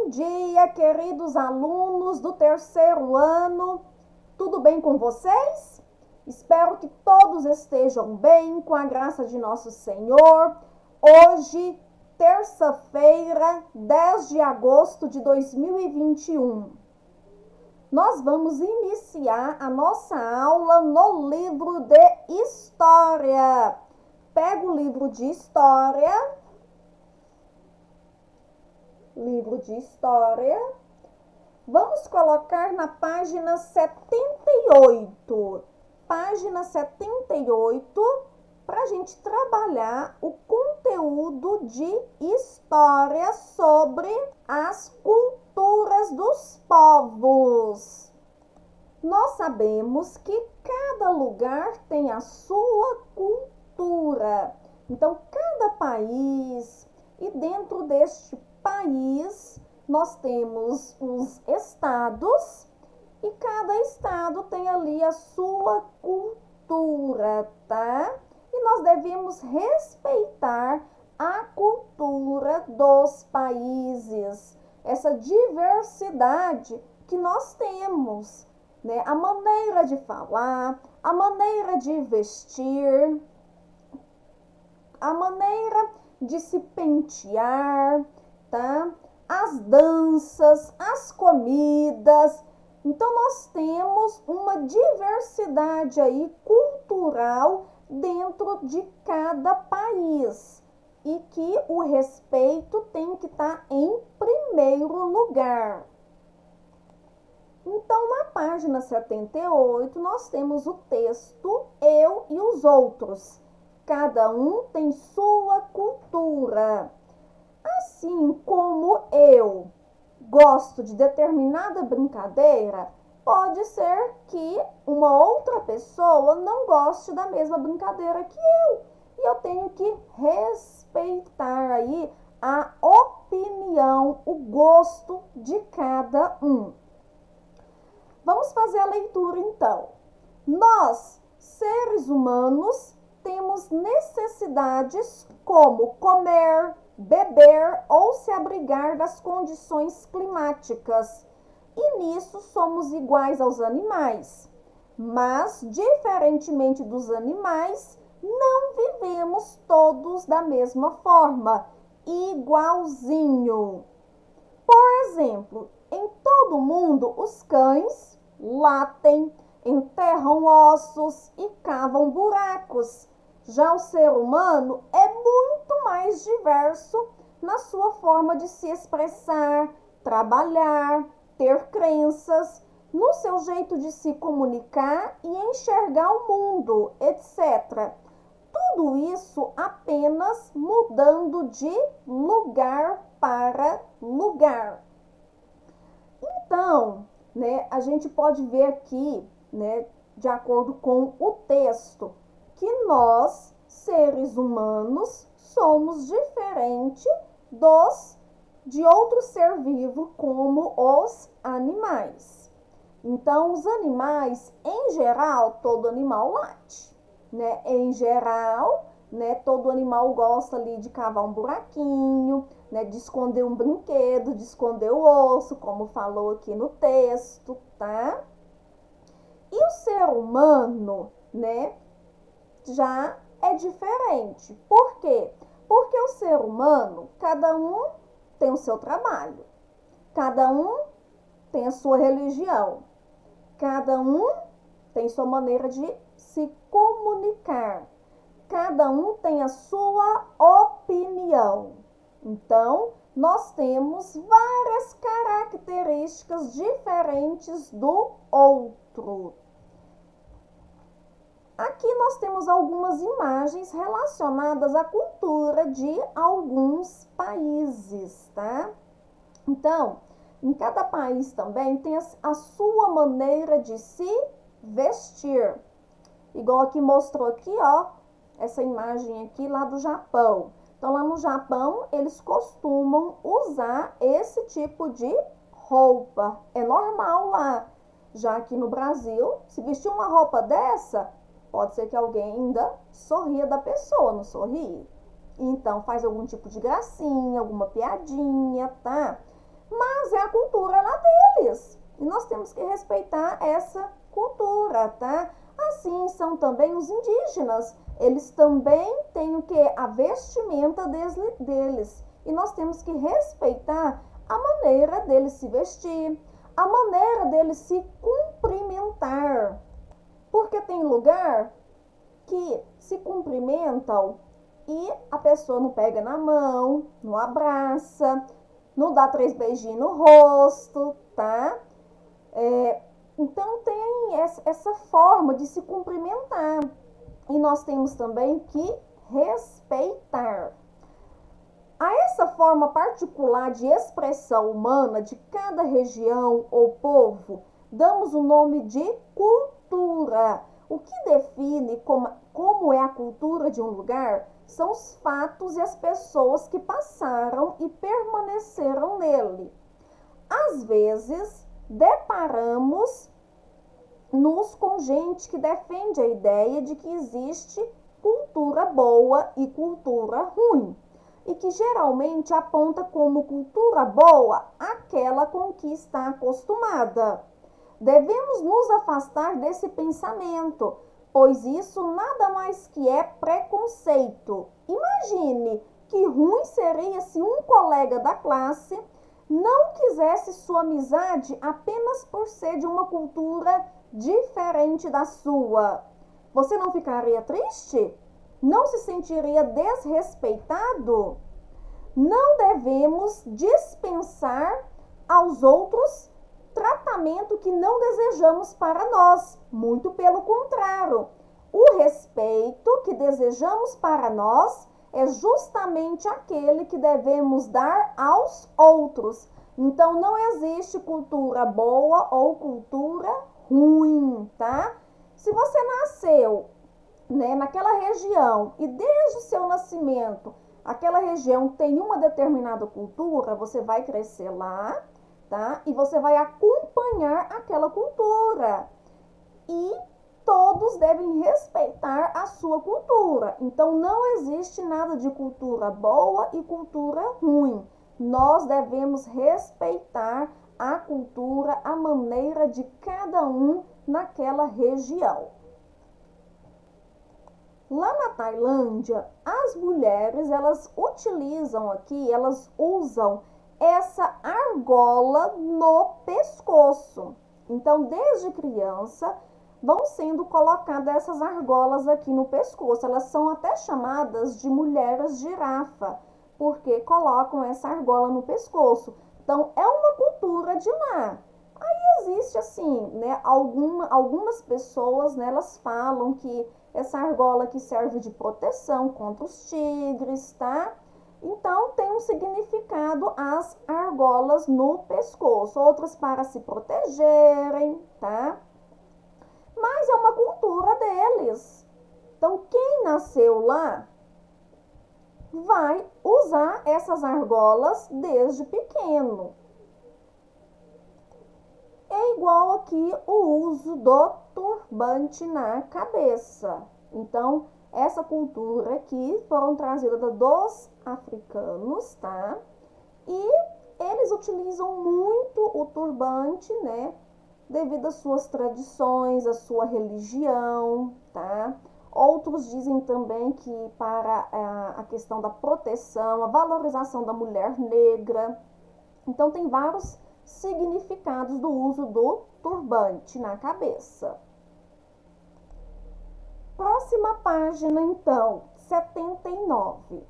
Bom dia, queridos alunos do terceiro ano. Tudo bem com vocês? Espero que todos estejam bem, com a graça de nosso Senhor. Hoje, terça-feira, 10 de agosto de 2021. Nós vamos iniciar a nossa aula no livro de História. Pega o livro de História. Livro de História. Vamos colocar na página 78. Página 78, para a gente trabalhar o conteúdo de história sobre as culturas dos povos. Nós sabemos que cada lugar tem a sua cultura. Então, cada país, e dentro deste país, nós temos os estados e cada estado tem ali a sua cultura, tá? E nós devemos respeitar a cultura dos países, essa diversidade que nós temos, né? A maneira de falar, a maneira de vestir, a maneira de se pentear, tá? As danças, as comidas. Então, nós temos uma diversidade aí cultural dentro de cada país. E que o respeito tem que estar em primeiro lugar. Então, na página 78, nós temos o texto Eu e os Outros. Cada um tem sua cultura. Assim como eu gosto de determinada brincadeira, pode ser que uma outra pessoa não goste da mesma brincadeira que eu. E eu tenho que respeitar aí a opinião, o gosto de cada um. Vamos fazer a leitura então. Nós, seres humanos, temos necessidades como comer, beber ou se abrigar das condições climáticas. E nisso somos iguais aos animais. Mas, diferentemente dos animais, não vivemos todos da mesma forma, igualzinho. Por exemplo, em todo o mundo, os cães latem, enterram ossos e cavam buracos. Já o ser humano é muito mais diverso na sua forma de se expressar, trabalhar, ter crenças, no seu jeito de se comunicar e enxergar o mundo, etc. Tudo isso apenas mudando de lugar para lugar. Então, né, a gente pode ver aqui, né, de acordo com o texto, que nós, seres humanos, somos diferentes de outro ser vivo, como os animais. Então, os animais, em geral, todo animal late, né? Em geral, né, todo animal gosta ali de cavar um buraquinho, né, de esconder um brinquedo, de esconder o osso, como falou aqui no texto, tá? E o ser humano, né, já é diferente. Por quê? Porque o ser humano, cada um tem o seu trabalho, cada um tem a sua religião, cada um tem sua maneira de se comunicar, cada um tem a sua opinião. Então, nós temos várias características diferentes do outro. Aqui nós temos algumas imagens relacionadas à cultura de alguns países, tá? Então, em cada país também tem a sua maneira de se vestir. Igual aqui mostrou aqui, ó, essa imagem aqui lá do Japão. Então, lá no Japão, eles costumam usar esse tipo de roupa. É normal lá. Já aqui no Brasil, se vestir uma roupa dessa, pode ser que alguém ainda sorria da pessoa, não sorri? Então, faz algum tipo de gracinha, alguma piadinha, tá? mas é a cultura lá deles. E nós temos que respeitar essa cultura, tá? Assim são também os indígenas. Eles também têm o que? A vestimenta deles. E nós temos que respeitar a maneira deles se vestir, a maneira deles se cumprimentar. Porque tem lugar que se cumprimentam e a pessoa não pega na mão, não abraça, não dá 3 beijinhos no rosto, tá? Então tem essa forma de se cumprimentar. E nós temos também que respeitar. A essa forma particular de expressão humana de cada região ou povo, damos o nome de cultura. O que define como é a cultura de um lugar são os fatos e as pessoas que passaram e permaneceram nele. Às vezes, deparamos-nos com gente que defende a ideia de que existe cultura boa e cultura ruim, e que geralmente aponta como cultura boa aquela com que está acostumada. Devemos nos afastar desse pensamento, pois isso nada mais que é preconceito. Imagine que ruim seria se um colega da classe não quisesse sua amizade apenas por ser de uma cultura diferente da sua. Você não ficaria triste? Não se sentiria desrespeitado? Não devemos dispensar aos outros tratamento que não desejamos para nós. Muito pelo contrário. O respeito que desejamos para nós é justamente aquele que devemos dar aos outros. Então, não existe cultura boa ou cultura ruim, tá? Se você nasceu, né, naquela região e desde o seu nascimento, aquela região tem uma determinada cultura, você vai crescer lá, tá? E você vai acompanhar aquela cultura. E todos devem respeitar a sua cultura. Então, não existe nada de cultura boa e cultura ruim. Nós devemos respeitar a cultura, a maneira de cada um naquela região. Lá na Tailândia, as mulheres, elas usam essa argola no pescoço. Então, desde criança, vão sendo colocadas essas argolas aqui no pescoço. Elas são até chamadas de mulheres girafa, porque colocam essa argola no pescoço. Então, é uma cultura de lá. Aí existe assim, né, algumas pessoas, né, elas falam que essa argola aqui serve de proteção contra os tigres, tá? Então, tem um significado as argolas no pescoço, outras para se protegerem, tá? Mas é uma cultura deles. Então, quem nasceu lá vai usar essas argolas desde pequeno. É igual aqui o uso do turbante na cabeça. Então, essa cultura aqui foram trazidas dos africanos, tá? E eles utilizam muito o turbante, né? Devido às suas tradições, à sua religião, tá? Outros dizem também que para a questão da proteção, a valorização da mulher negra. Então, tem vários significados do uso do turbante na cabeça. Próxima página, então, 79.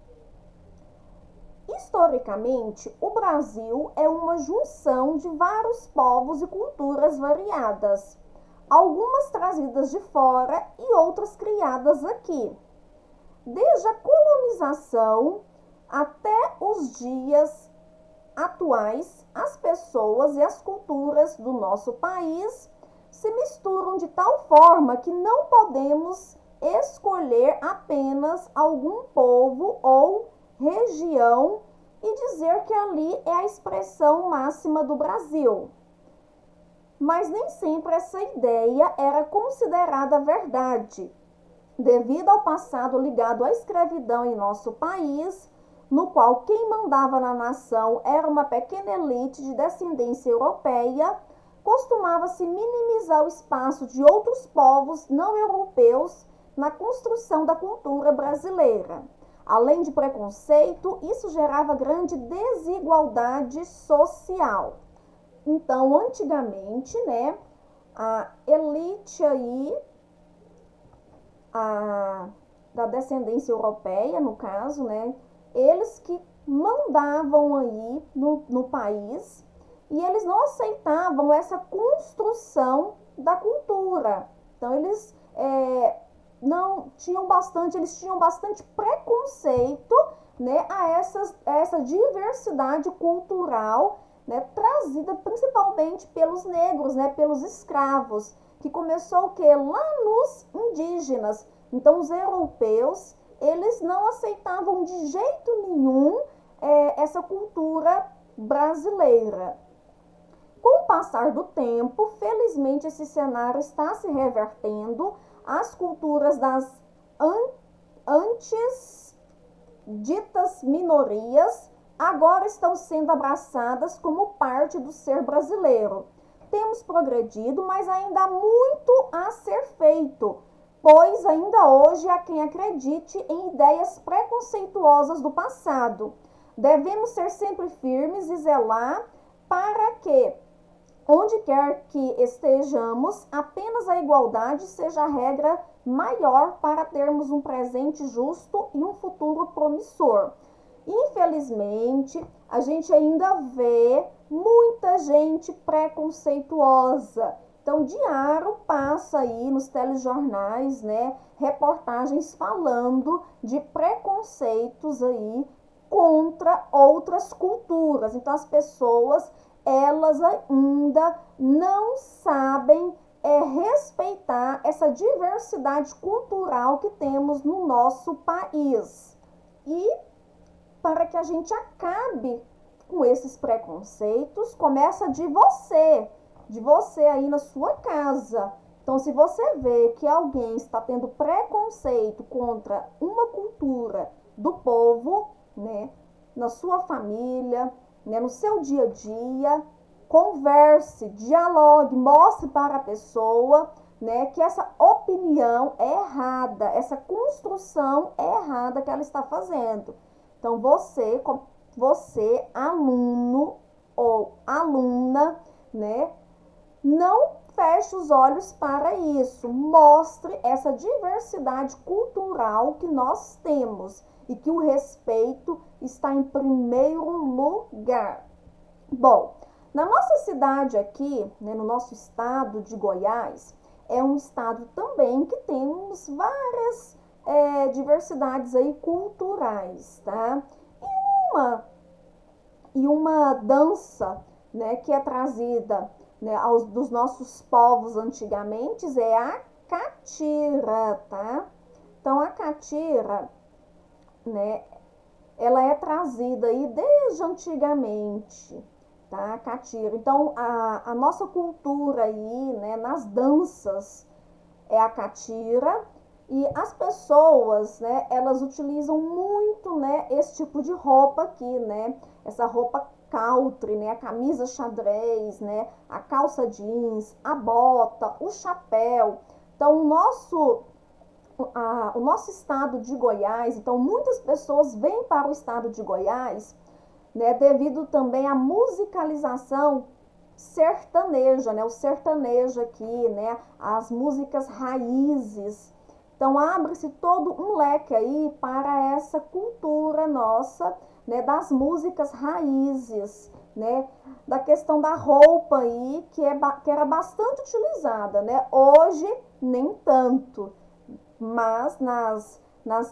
Historicamente, o Brasil é uma junção de vários povos e culturas variadas, algumas trazidas de fora e outras criadas aqui. Desde a colonização até os dias atuais, as pessoas e as culturas do nosso país se misturam de tal forma que não podemos escolher apenas algum povo ou região e dizer que ali é a expressão máxima do Brasil. Mas nem sempre essa ideia era considerada verdade. Devido ao passado ligado à escravidão em nosso país, no qual quem mandava na nação era uma pequena elite de descendência europeia, costumava-se minimizar o espaço de outros povos não europeus na construção da cultura brasileira. Além de preconceito, isso gerava grande desigualdade social. Então, antigamente, né, a elite aí, da descendência europeia, no caso, né, eles que mandavam aí no país e eles não aceitavam essa construção da cultura. Então, eles não tinham bastante, eles tinham bastante preconceito, né, a essa diversidade cultural, né, trazida principalmente pelos negros, né, pelos escravos, que começou o que? Lá nos indígenas. Então, os europeus, eles não aceitavam de jeito nenhum essa cultura brasileira. Com o passar do tempo, felizmente esse cenário está se revertendo. As culturas das antes ditas minorias agora estão sendo abraçadas como parte do ser brasileiro. Temos progredido, mas ainda há muito a ser feito, pois ainda hoje há quem acredite em ideias preconceituosas do passado. Devemos ser sempre firmes e zelar para que, onde quer que estejamos, apenas a igualdade seja a regra maior para termos um presente justo e um futuro promissor. Infelizmente, a gente ainda vê muita gente preconceituosa. Então, diário passa aí nos telejornais, né, reportagens falando de preconceitos aí contra outras culturas. Então, as pessoas, elas ainda não sabem respeitar essa diversidade cultural que temos no nosso país. E para que a gente acabe com esses preconceitos, começa de você aí na sua casa. Então, se você vê que alguém está tendo preconceito contra uma cultura do povo, né, na sua família, né, no seu dia a dia, converse, dialogue, mostre para a pessoa, né, que essa opinião é errada, essa construção é errada que ela está fazendo. Então, você, aluno ou aluna, né, não feche os olhos para isso. Mostre essa diversidade cultural que nós temos e que o respeito está em primeiro lugar. Bom, na nossa cidade aqui, né, no nosso estado de Goiás, é um estado também que temos várias diversidades aí culturais, tá? E uma dança, né, que é trazida, né, dos nossos povos antigamente é a catira, tá? Então, a catira, né, ela é trazida aí desde antigamente, tá? A catira. Então, a nossa cultura aí, né, nas danças é a catira. E as pessoas, né, elas utilizam muito, né, esse tipo de roupa aqui, né? Essa roupa country, né, a camisa xadrez, né, a calça jeans, a bota, o chapéu. Então, o nosso estado de Goiás, então muitas pessoas vêm para o estado de Goiás, né, devido também à musicalização sertaneja, né, o sertanejo aqui, né, as músicas raízes. Então, abre-se todo um leque aí para essa cultura nossa, né, das músicas raízes, né, da questão da roupa aí, que era bastante utilizada, né, hoje nem tanto, mas nas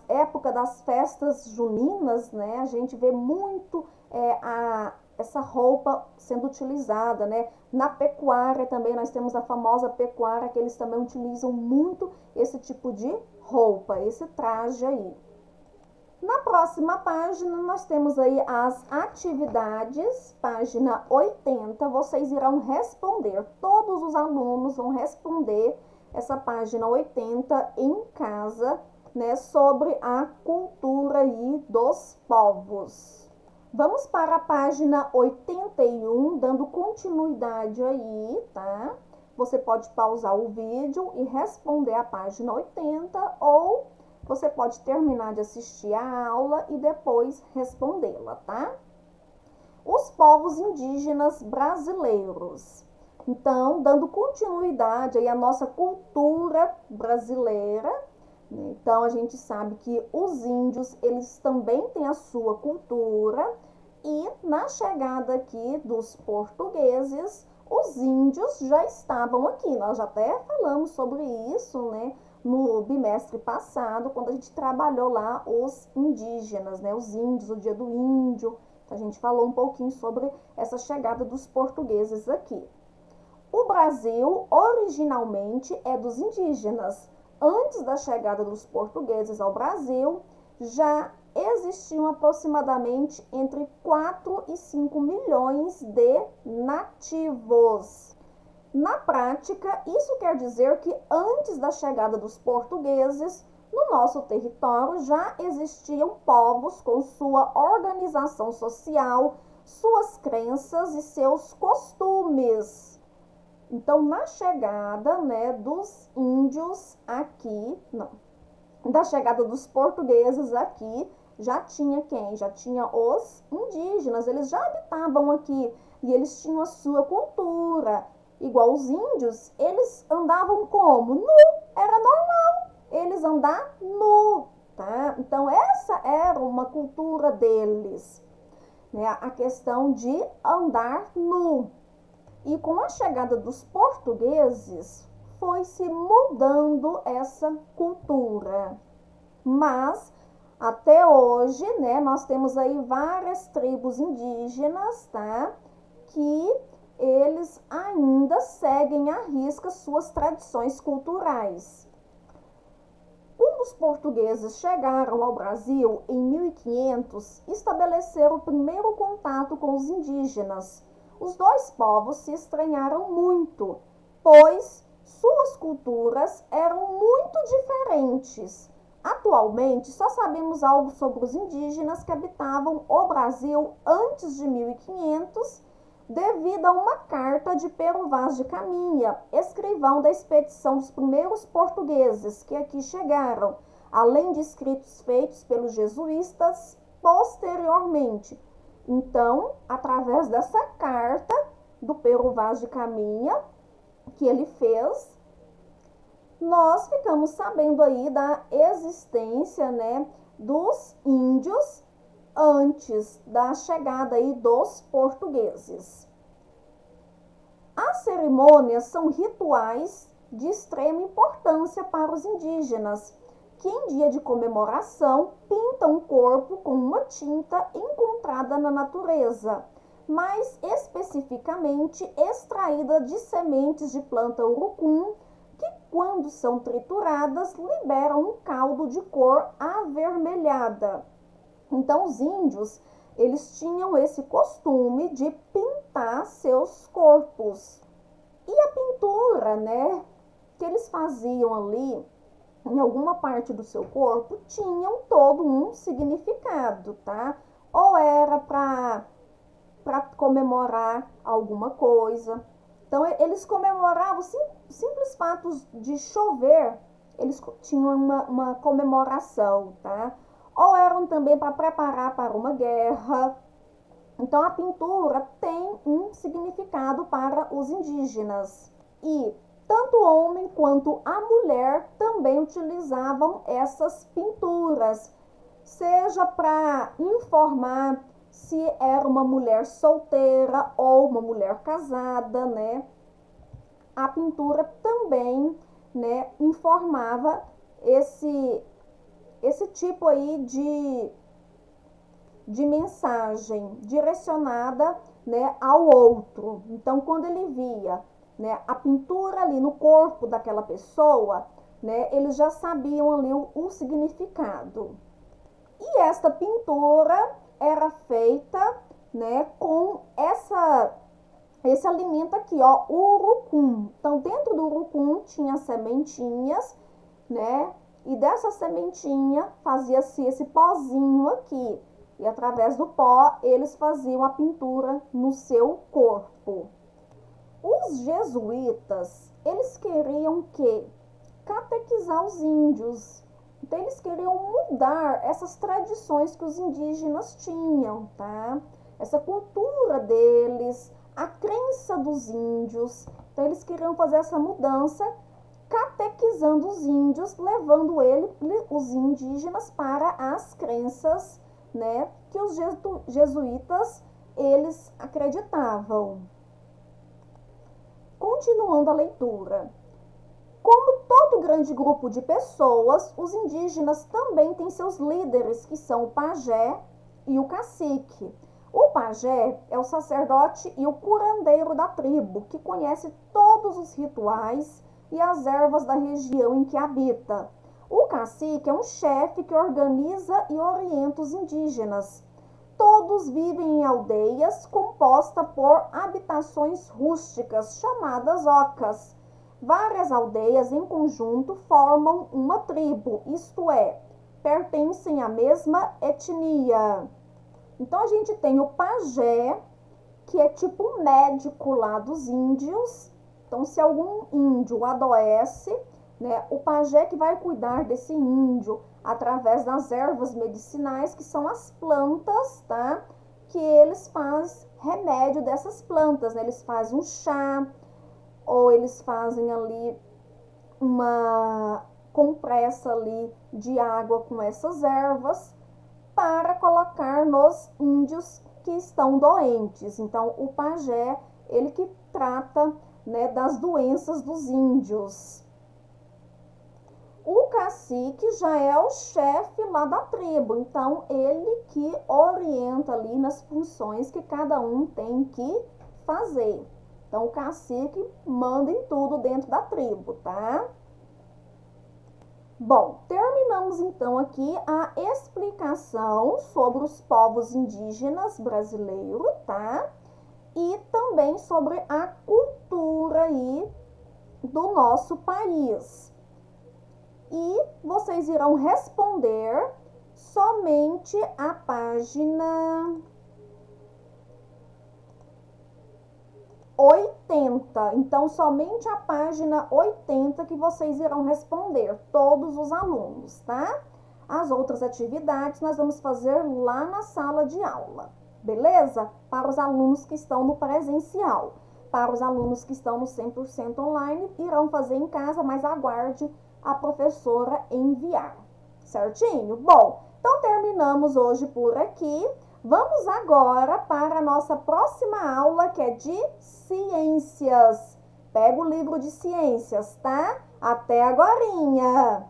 épocas das festas juninas, né, a gente vê muito essa roupa sendo utilizada, né? Na pecuária também nós temos a famosa pecuária, que eles também utilizam muito esse tipo de roupa, esse traje aí. Na próxima página nós temos aí as atividades, página 80, vocês irão responder, todos os alunos vão responder essa página 80 em casa, né, sobre a cultura aí dos povos. Vamos para a página 81, dando continuidade aí, tá? Você pode pausar o vídeo e responder a página 80, ou você pode terminar de assistir a aula e depois respondê-la, tá? Os povos indígenas brasileiros. Então, dando continuidade aí à nossa cultura brasileira, então a gente sabe que os índios, eles também têm a sua cultura, e na chegada aqui dos portugueses, os índios já estavam aqui. Nós já até falamos sobre isso, né, no bimestre passado, quando a gente trabalhou lá os indígenas, né, os índios, o dia do índio. A gente falou um pouquinho sobre essa chegada dos portugueses aqui. O Brasil originalmente é dos indígenas. Antes da chegada dos portugueses ao Brasil, já existiam aproximadamente entre 4 e 5 milhões de nativos. Na prática, isso quer dizer que antes da chegada dos portugueses, no nosso território já existiam povos com sua organização social, suas crenças e seus costumes. Então, na chegada, né, dos índios aqui, não, da chegada dos portugueses aqui, já tinha quem? Já tinha os indígenas, eles já habitavam aqui e eles tinham a sua cultura. Igual os índios, eles andavam como? Nu, era normal eles andar nu, tá? Então, essa era uma cultura deles, né? A questão de andar nu. E com a chegada dos portugueses, foi se mudando essa cultura. Mas, até hoje, né, nós temos aí várias tribos indígenas, tá? Que eles ainda seguem à risca suas tradições culturais. Quando os portugueses chegaram ao Brasil em 1500, estabeleceram o primeiro contato com os indígenas. Os dois povos se estranharam muito, pois suas culturas eram muito diferentes. Atualmente, só sabemos algo sobre os indígenas que habitavam o Brasil antes de 1500, devido a uma carta de Pero Vaz de Caminha, escrivão da expedição dos primeiros portugueses que aqui chegaram, além de escritos feitos pelos jesuítas posteriormente. Então, através dessa carta do Pero Vaz de Caminha que ele fez, nós ficamos sabendo aí da existência, né, dos índios antes da chegada aí dos portugueses. As cerimônias são rituais de extrema importância para os indígenas, que em dia de comemoração pintam o corpo com uma tinta encontrada na natureza, mais especificamente extraída de sementes de planta urucum, que quando são trituradas liberam um caldo de cor avermelhada. Então, os índios, eles tinham esse costume de pintar seus corpos. E a pintura, né, que eles faziam ali em alguma parte do seu corpo, tinham todo um significado, tá? Ou era para comemorar alguma coisa. Então, eles comemoravam simples fatos de chover, eles tinham uma comemoração, tá? Ou eram também para preparar para uma guerra. Então, a pintura tem um significado para os indígenas. E tanto o homem quanto a mulher também utilizavam essas pinturas, seja para informar se era uma mulher solteira ou uma mulher casada, né? A pintura também, né, informava esse tipo aí de mensagem direcionada, né, ao outro. Então, quando ele via, né, a pintura ali no corpo daquela pessoa, né, eles já sabiam ali o significado. E esta pintura era feita, né, com esse alimento aqui, ó, urucum. Então, dentro do urucum tinha sementinhas, né, e dessa sementinha fazia-se esse pozinho aqui. E através do pó, eles faziam a pintura no seu corpo. Os jesuítas, eles queriam que catequizar os índios. Então, eles queriam mudar essas tradições que os indígenas tinham, tá? Essa cultura deles, a crença dos índios. Então, eles queriam fazer essa mudança, catequizando os índios, levando os indígenas para as crenças, né, que os jesuítas, eles acreditavam. Continuando a leitura. Como todo grande grupo de pessoas, os indígenas também têm seus líderes, que são o pajé e o cacique. O pajé é o sacerdote e o curandeiro da tribo, que conhece todos os rituais e as ervas da região em que habita. O cacique é um chefe que organiza e orienta os indígenas. Todos vivem em aldeias compostas por habitações rústicas, chamadas ocas. Várias aldeias em conjunto formam uma tribo, isto é, pertencem à mesma etnia. Então, a gente tem o pajé, que é tipo um médico lá dos índios. Então, se algum índio adoece, né, o pajé que vai cuidar desse índio através das ervas medicinais, que são as plantas, tá? Que eles fazem remédio dessas plantas, né? Eles fazem um chá, ou eles fazem ali uma compressa ali de água com essas ervas para colocar nos índios que estão doentes. Então, o pajé, ele que trata, né, das doenças dos índios. O cacique já é o chefe lá da tribo, então ele que orienta ali nas funções que cada um tem que fazer. Então, o cacique manda em tudo dentro da tribo, tá? Bom, terminamos então aqui a explicação sobre os povos indígenas brasileiros, tá? E também sobre a cultura aí do nosso país. E vocês irão responder somente a página 80. Então, somente a página 80 que vocês irão responder, todos os alunos, tá? As outras atividades nós vamos fazer lá na sala de aula, beleza? Para os alunos que estão no presencial. Para os alunos que estão no 100% online, irão fazer em casa, mas aguarde a professora enviar, certinho? Bom, então terminamos hoje por aqui. Vamos agora para a nossa próxima aula, que é de ciências. Pega o livro de ciências, tá? Até agorinha!